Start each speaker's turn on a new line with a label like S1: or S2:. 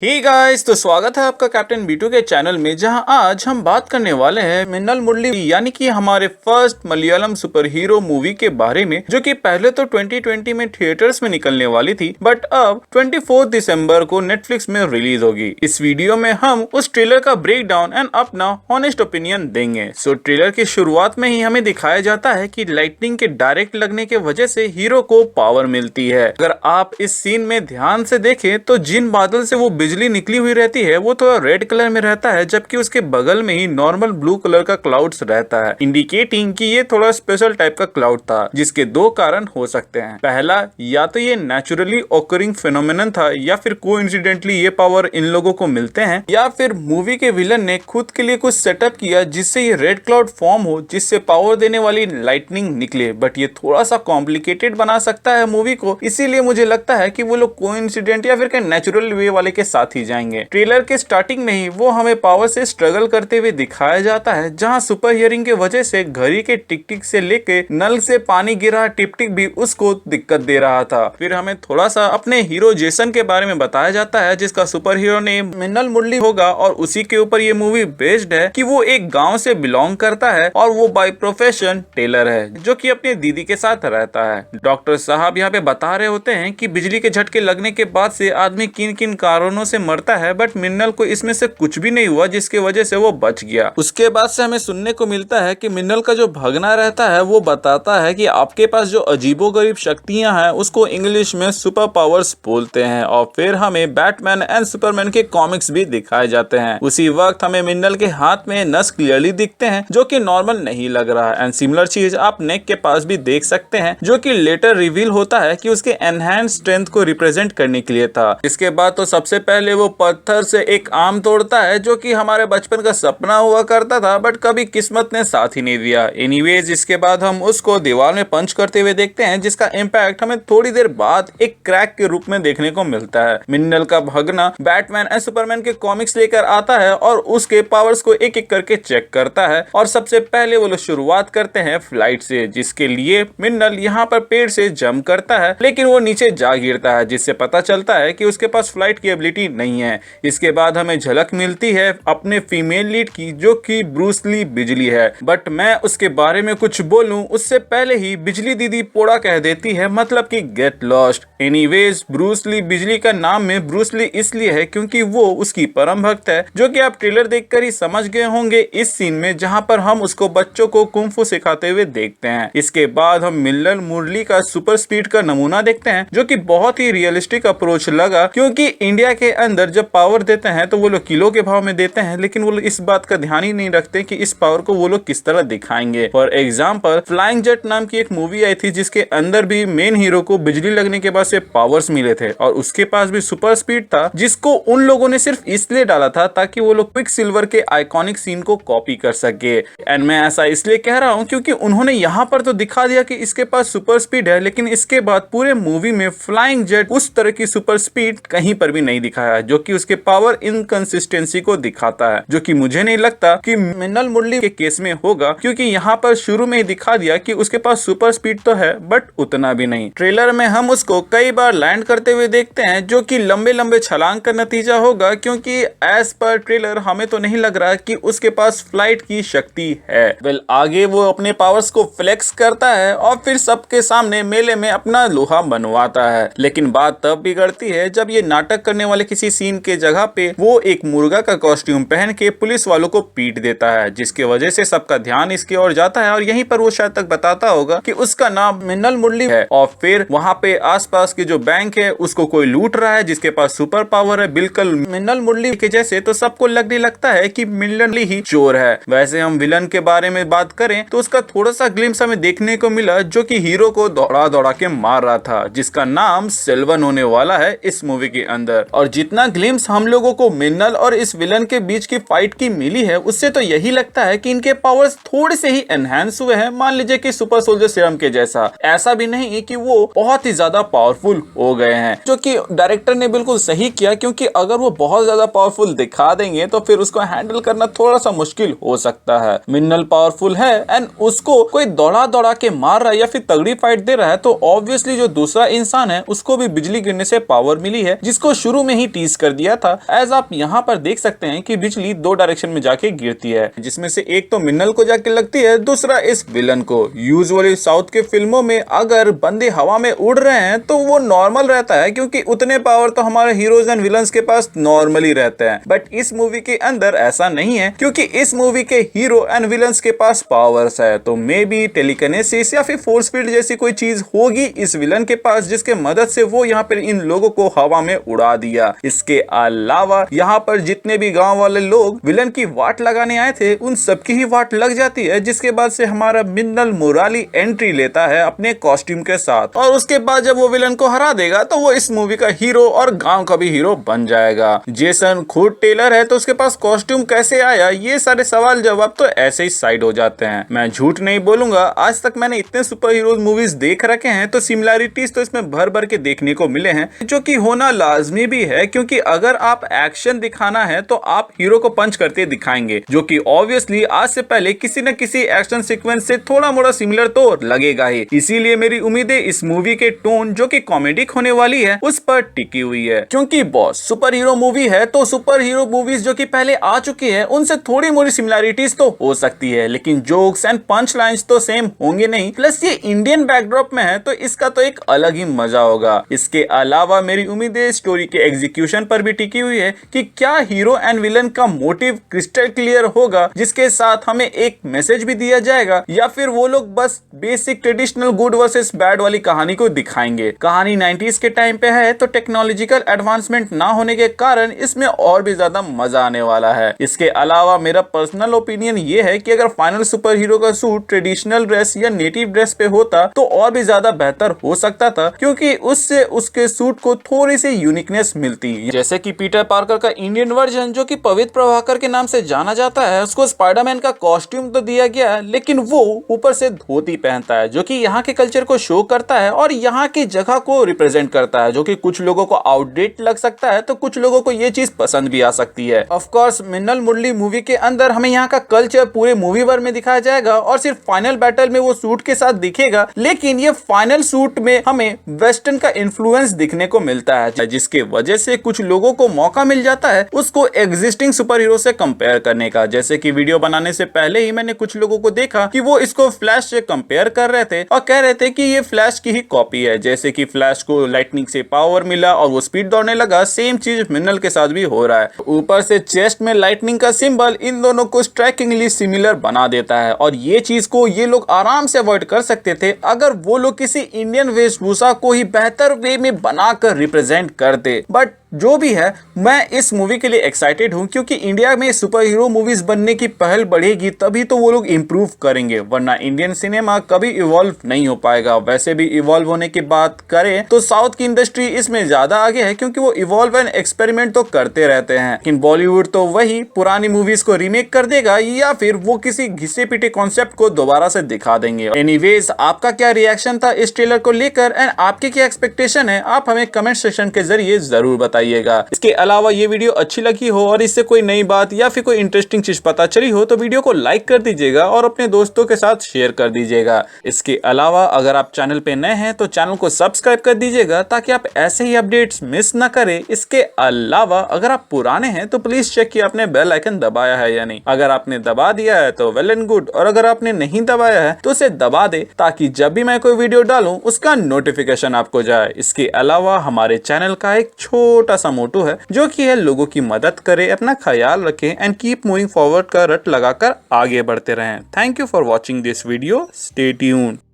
S1: Hey guys, तो स्वागत है आपका कैप्टन बीटू के चैनल में, जहां आज हम बात करने वाले हैं मिन्नल मुरली यानी कि हमारे first Malayalam super hero movie के बारे में, जो कि पहले तो 2020 में थिएटर्स में निकलने वाली थी, बट अब 24 दिसंबर को नेटफ्लिक्स में रिलीज होगी। इस वीडियो में हम उस ट्रेलर का ब्रेक डाउन एंड अपना ऑनेस्ट ओपिनियन देंगे। सो ट्रेलर की शुरुआत में ही हमें दिखाया जाता है कि लाइटनिंग के डायरेक्ट लगने के वजह से हीरो को पावर मिलती है। अगर आप इस सीन में ध्यान से देखें तो जिन बादल से वो बिजली निकली हुई रहती है वो थोड़ा रेड कलर में रहता है, जबकि उसके बगल में ही नॉर्मल ब्लू कलर का क्लाउड्स रहता है, इंडिकेटिंग कि ये थोड़ा स्पेशल टाइप का क्लाउड था, जिसके दो कारण हो सकते हैं। पहला, या तो ये नेचुरली ऑकरिंग फिनोमेनन था, या फिर कोइंसिडेंटली ये पावर इन लोगों को मिलते हैं, या फिर मूवी के विलन ने खुद के लिए कुछ सेटअप किया जिससे ये रेड क्लाउड फॉर्म हो, जिससे पावर देने वाली लाइटनिंग निकले। बट ये थोड़ा सा कॉम्प्लिकेटेड बना सकता है मूवी को, इसीलिए मुझे लगता है कि वो लोग कोइंसिडेंट या फिर नेचुरल वे वाले के साथ ही जाएंगे। ट्रेलर के स्टार्टिंग में ही वो हमें पावर से स्ट्रगल करते हुए दिखाया जाता है, जहां सुपर हियरिंग के वजह से घड़ी के टिक टिक से लेके नल से पानी गिरा टिप टिक भी उसको दिक्कत दे रहा था। फिर हमें थोड़ा सा अपने हीरो जेसन के बारे में बताया जाता है, जिसका सुपर हीरो नेम मिन्नल मुरली होगा, और उसी के ऊपर ये मूवी बेस्ड है कि वो एक गाँव से बिलोंग करता है और वो बाय प्रोफेशन टेलर है, जो कि अपनी दीदी के साथ रहता है। डॉक्टर साहब यहाँ पे बता रहे होते हैं कि बिजली के झटके लगने के बाद से आदमी किन किन कारणों से मरता है, बट मिन्नल को इसमें से कुछ भी नहीं हुआ, जिसके वजह से वो बच गया। उसके बाद से हमें सुनने को मिलता है कि मिन्नल का जो भगना रहता है वो बताता है कि आपके पास जो अजीबोगरीब शक्तियां हैं उसको इंग्लिश में सुपर पावर्स बोलते हैं, और फिर हमें बैटमैन एंड सुपरमैन के कॉमिक्स भी दिखाए जाते हैं। उसी वक्त हमें मिन्नल के हाथ में नस क्लियरली दिखते हैं, जो कि नॉर्मल नहीं लग रहा है, एंड सिमिलर चीज आप नेक के पास भी देख सकते हैं, जो कि लेटर रिवील होता है कि उसके एनहांस स्ट्रेंथ को रिप्रेजेंट करने के लिए था। इसके बाद तो सबसे पहले वो पत्थर से एक आम तोड़ता है, जो कि हमारे बचपन का सपना हुआ करता था, बट कभी किस्मत ने साथ ही नहीं दिया। एनीवेज, इसके बाद हम उसको दीवार में पंच करते हुए देखते हैं, जिसका इम्पैक्ट हमें थोड़ी देर बाद एक क्रैक के रूप में देखने को मिलता है। मिन्नल का भगना बैटमैन एंड सुपरमैन के कॉमिक्स लेकर आता है और उसके पावर्स को एक एक करके चेक करता है, और सबसे पहले वो लोग शुरुआत करते हैं फ्लाइट से, जिसके लिए मिन्नल यहाँ पर पेड़ से जंप करता है, लेकिन वो नीचे जा गिरता है, जिससे पता चलता है कि उसके पास फ्लाइट की एबिलिटी नहीं है। इसके बाद हमें झलक मिलती है अपने फीमेल लीड की, जो कि ब्रूस ली बिजली है, बट मैं उसके बारे में कुछ बोलूं उससे पहले ही बिजली दीदी पोड़ा कह देती है, मतलब कि get lost. Anyways, Bruce Lee बिजली का नाम में ब्रूस ली इसलिए है क्योंकि वो उसकी परम भक्त है, जो कि आप ट्रेलर देखकर ही समझ गए होंगे इस सीन में, जहां पर हम उसको बच्चों को कुंफू सिखाते हुए देखते हैं। इसके बाद हम मिन्नल मुरली का सुपर स्पीड का नमूना देखते हैं, जो कि बहुत ही रियलिस्टिक अप्रोच लगा, क्योंकि इंडिया के अंदर जब पावर देते हैं तो वो लोग किलो के भाव में देते हैं, लेकिन वो लोग इस बात का ध्यान ही नहीं रखते कि इस पावर को वो लोग किस तरह दिखाएंगे। फॉर एग्जांपल, फ्लाइंग जेट नाम की एक मूवी आई थी, जिसके अंदर भी मेन हीरो को बिजली लगने के बाद से पावर्स मिले थे, और उसके पास भी सुपर स्पीड था, जिसको उन लोगों ने सिर्फ इसलिए डाला था ताकि वो लोग क्विक सिल्वर के आइकॉनिक सीन को कॉपी कर सके। एंड मैं ऐसा इसलिए कह रहा हूँ क्योंकि उन्होंने यहाँ पर तो दिखा दिया कि इसके पास सुपर स्पीड है, लेकिन इसके बाद पूरे मूवी में फ्लाइंग जेट उस तरह की सुपर स्पीड कहीं पर भी नहीं दिखाया, जो कि उसके पावर इनकंसिस्टेंसी को दिखाता है, जो कि मुझे नहीं लगता कि मिन्नल मुरली के केस में होगा, क्योंकि यहाँ पर शुरू में ही दिखा दिया कि उसके पास सुपर स्पीड तो है, बट उतना भी नहीं। ट्रेलर में हम उसको कई बार लैंड करते हुए देखते हैं, जो कि लंबे लंबे छलांग का नतीजा होगा, क्योंकि एज पर ट्रेलर हमें तो नहीं लग रहा कि उसके पास फ्लाइट की शक्ति है। वेल, आगे वो अपने पावर्स को फ्लेक्स करता है और फिर सबके सामने मेले में अपना लोहा बनवाता है, लेकिन बात तब बिगड़ती है जब ये नाटक करने वाले किसी सीन के जगह पे वो एक मुर्गा का कॉस्ट्यूम पहन के पुलिस वालों को पीट देता है, जिसके वजह से सबका ध्यान इसकी ओर जाता है, और यहीं पर वो शायद तक बताता होगा कि उसका नाम मिन्नल मुरली है। और फिर वहां पे आसपास के जो बैंक है उसको कोई लूट रहा है, जिसके पास सुपर पावर है बिल्कुल मिन्नल मुरली के जैसे, तो सबको लगने लगता है कि मिन्नल ही चोर है। वैसे हम विलन के बारे में बात करें तो उसका थोड़ा सा ग्लिम्स हमें देखने को मिला, जो कि हीरो को दौड़ा दौड़ा के मार रहा था, जिसका नाम सेल्वन होने वाला है इस मूवी के अंदर। और जितना ग्लिम्स हम लोगों को मिन्नल और इस विलन के बीच की फाइट की मिली है, उससे तो यही लगता है कि इनके पावर्स थोड़े से ही एनहांस हुए हैं, मान लीजिए कि सुपर सोल्जर सीरम के जैसा। ऐसा भी नहीं कि वो बहुत ही ज्यादा पावरफुल हो गए हैं, जो कि डायरेक्टर ने बिल्कुल सही किया, क्योंकि अगर वो बहुत ज्यादा पावरफुल दिखा देंगे तो फिर उसको हैंडल करना थोड़ा सा मुश्किल हो सकता है। मिन्नल पावरफुल है एंड उसको कोई दौड़ा दौड़ा के मार रहा है या फिर तगड़ी फाइट दे रहा है, तो ऑब्वियसली जो दूसरा इंसान है उसको भी बिजली गिरने से पावर मिली है, जिसको शुरू में ही टीज कर दिया था। एज आप यहाँ पर देख सकते हैं कि बिजली दो डायरेक्शन में जाके गिरती है, जिसमें से एक तो मिन्नल को जाके लगती है, दूसरा इस विलन को। यूजुअली साउथ के फिल्मों में अगर बंदे हवा में उड़ रहे हैं तो वो नॉर्मल रहता है, क्योंकि उतने पावर तो हमारे हीरोज एंड विलन्स के पास नॉर्मली रहते हैं। बट इस मूवी के अंदर ऐसा नहीं है, क्योंकि इस मूवी के हीरो एंड विलन्स के पास पावर्स है। तो मे बी टेलीकिनेसिस या फिर फोर्स फील्ड जैसी कोई चीज होगी इस विलन के पास, जिसके मदद से वो यहाँ पर इन लोगों को हवा में उड़ा दिया। इसके अलावा यहाँ पर जितने भी गांव वाले लोग विलन की वाट लगाने आए थे, उन सबकी ही वाट लग जाती है, जिसके बाद से हमारा मिन्नल मुराली एंट्री लेता है अपने कॉस्ट्यूम के साथ। और उसके बाद जब वो विलन को हरा देगा तो वो इस मूवी का हीरो और गांव का भी हीरो बन जाएगा। जेसन खुद टेलर है, तो उसके पास कॉस्ट्यूम कैसे आया, ये सारे सवाल जवाब तो ऐसे ही साइड हो जाते हैं। मैं झूठ नहीं बोलूंगा, आज तक मैंने इतने सुपर हीरोज मूवीज देख रखे हैं, तो सिमिलैरिटीज तो इसमें भर भर के देखने को मिले हैं, जो कि होना लाजमी भी है, क्योंकि अगर आप एक्शन दिखाना है तो आप हीरो को पंच करते दिखाएंगे, जो कि ऑब्वियसली आज से पहले किसी न किसी एक्शन सीक्वेंस से थोड़ा मोड़ा सिमिलर तो लगेगा ही। इसीलिए मेरी उम्मीद है इस मूवी के टोन, जो कि कॉमेडिक होने वाली है, उस पर टिकी हुई है। क्योंकि बॉस सुपर हीरो मूवी है, तो सुपर हीरो मूवीज जो कि पहले आ चुकी है उनसे थोड़ी मोड़ी सिमिलैरिटीज तो हो सकती है, लेकिन जोक्स एंड पंच लाइन्स तो सेम होंगे नहीं। प्लस ये इंडियन बैकड्रॉप में है, तो इसका तो एक अलग ही मजा होगा। इसके अलावा मेरी उम्मीद है स्टोरी के एग्जीक्यूशन पर भी टिकी हुई है कि क्या हीरो एंड विलन का मोटिव क्रिस्टल क्लियर होगा, जिसके साथ हमें एक मैसेज भी दिया जाएगा, या फिर वो लोग बस basic traditional good versus bad वाली कहानी को दिखाएंगे। कहानी 90s के टाइम पे है, तो टेक्नोलॉजिकल एडवांसमेंट ना होने के कारण इसमें और भी ज्यादा मजा आने वाला है। इसके अलावा मेरा पर्सनल ओपिनियन ये है कि अगर फाइनल सुपर हीरो का सूट ट्रेडिशनल ड्रेस या नेटिव ड्रेस पे होता तो और भी ज्यादा बेहतर हो सकता था, क्योंकि उससे उसके सूट को थोड़ी सी यूनिकनेस मिलती। जैसे कि पीटर पार्कर का इंडियन वर्जन, जो कि पवित्र प्रभाकर के नाम से जाना जाता है, उसको स्पाइडरमैन का कॉस्ट्यूम तो दिया गया, लेकिन वो ऊपर से धोती पहनता है, जो कि यहाँ के कल्चर को शो करता है और यहाँ की जगह को रिप्रेजेंट करता है, जो कि कुछ लोगों को आउटडेट लग सकता है, तो कुछ लोगों को ये चीज पसंद भी आ सकती है। Of course Minnal Murali movie के अंदर हमें यहाँ का कल्चर पूरे मूवी भर में दिखाया जाएगा, और सिर्फ फाइनल बैटल में वो सूट के साथ दिखेगा, लेकिन ये फाइनल सूट में हमें वेस्टर्न का इन्फ्लुएंस दिखने को मिलता है, जिसके वजह से कुछ लोगों को मौका मिल जाता है उसको एग्जिस्टिंग सुपर हीरो से कंपेयर करने का। जैसे कि वीडियो बनाने से पहले ही मैंने कुछ लोगों को देखा कि वो इसको फ्लैश से कंपेयर कर रहे थे और कह रहे थे कि ये फ्लैश की ही कॉपी है। जैसे कि फ्लैश को लाइटनिंग से पावर मिला और वो स्पीड दौड़ने लगा, सेम चीज मिन्नल के साथ भी हो रहा है। ऊपर से चेस्ट में लाइटनिंग का सिंबल इन दोनों को स्ट्राइकिंगली सिमिलर बना देता है, और ये चीज को ये लोग आराम से अवॉइड कर सकते थे अगर वो लोग किसी इंडियन वेशभूषा को ही बेहतर वे में बनाकर रिप्रेजेंट करते। बट जो भी है, मैं इस मूवी के लिए एक्साइटेड हूं, क्योंकि इंडिया में सुपर हीरो मूवीज बनने की पहल बढ़ेगी तभी तो वो लोग इंप्रूव करेंगे, वरना इंडियन सिनेमा कभी इवॉल्व नहीं हो पाएगा। वैसे भी इवॉल्व होने की बात करें तो साउथ की इंडस्ट्री इसमें ज्यादा आगे है, क्योंकि वो इवॉल्व एंड एक्सपेरिमेंट तो करते रहते हैं। लेकिन बॉलीवुड तो वही पुरानी मूवीज को रीमेक कर देगा, या फिर वो किसी घिसे पिटे कॉन्सेप्ट को दोबारा से दिखा देंगे। एनीवेज, आपका क्या रिएक्शन था इस ट्रेलर को लेकर एंड आपके क्या एक्सपेक्टेशन है, आप हमें कमेंट सेक्शन के जरिए जरूर बताइए। इसके अलावा ये वीडियो अच्छी लगी हो और इससे कोई नई बात या फिर कोई इंटरेस्टिंग चीज पता चली हो, तो वीडियो को लाइक कर दीजिएगा और अपने दोस्तों के साथ शेयर कर दीजिएगा। इसके अलावा अगर आप चैनल पे नए हैं तो चैनल को सब्सक्राइब कर दीजिएगा, ताकि आप ऐसे ही अपडेट्स मिस ना करें। इसके अलावा अगर आप पुराने हैं तो प्लीज चेक किया आपने बेल आइकन दबाया है या नहीं। अगर आपने दबा दिया है तो वेल एंड गुड, और अगर आपने नहीं दबाया है तो उसे दबा दे, ताकि जब भी मैं कोई वीडियो डालूं उसका नोटिफिकेशन आपको जाए। इसके अलावा हमारे चैनल का एक छोटा सा मोटो है, जो कि है लोगों की मदद करें, अपना ख्याल रखें एंड कीप मूविंग फॉरवर्ड का रट लगाकर आगे बढ़ते रहें। Thank you for watching this video, stay tuned.